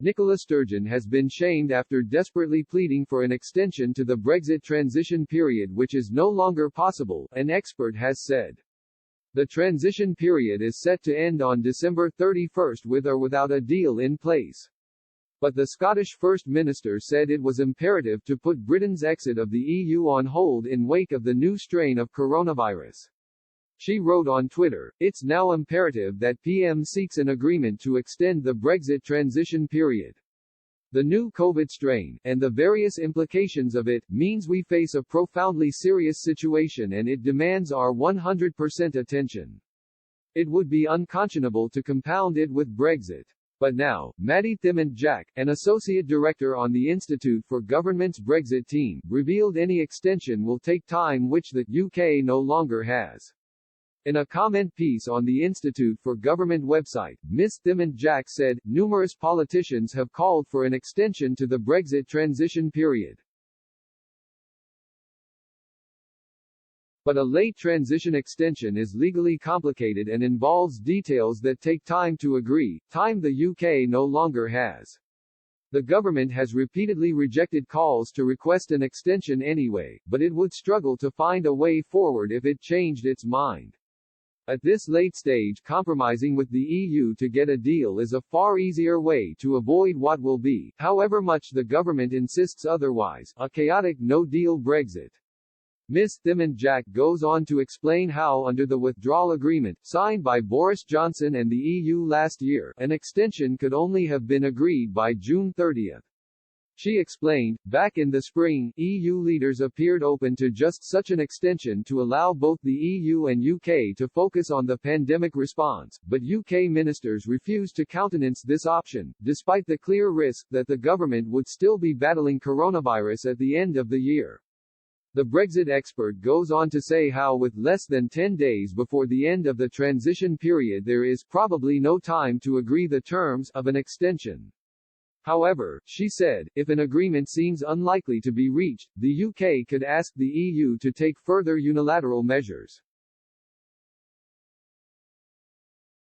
Nicola Sturgeon has been shamed after desperately pleading for an extension to the Brexit transition period, which is no longer possible, an expert has said. The transition period is set to end on December 31 with or without a deal in place. But the Scottish First Minister said it was imperative to put Britain's exit of the EU on hold in wake of the new strain of coronavirus. She wrote on Twitter, "It's now imperative that PM seeks an agreement to extend the Brexit transition period. The new COVID strain, and the various implications of it, means we face a profoundly serious situation and it demands our 100% attention. It would be unconscionable to compound it with Brexit." But now, Maddie Thimmond-Jack, an associate director on the Institute for Government's Brexit team, revealed any extension will take time which the UK no longer has. In a comment piece on the Institute for Government website, Ms. Thimmond-Jack said, "Numerous politicians have called for an extension to the Brexit transition period. But a late transition extension is legally complicated and involves details that take time to agree, time the UK no longer has. The government has repeatedly rejected calls to request an extension anyway, but it would struggle to find a way forward if it changed its mind. At this late stage, compromising with the EU to get a deal is a far easier way to avoid what will be, however much the government insists otherwise, a chaotic no-deal Brexit." Ms. Thimmond-Jack goes on to explain how under the withdrawal agreement, signed by Boris Johnson and the EU last year, an extension could only have been agreed by June 30. She explained, "Back in the spring, EU leaders appeared open to just such an extension to allow both the EU and UK to focus on the pandemic response, but UK ministers refused to countenance this option, despite the clear risk that the government would still be battling coronavirus at the end of the year." The Brexit expert goes on to say how with less than 10 days before the end of the transition period there is probably no time to agree the terms of an extension. However, she said, if an agreement seems unlikely to be reached, the UK could ask the EU to take further unilateral measures.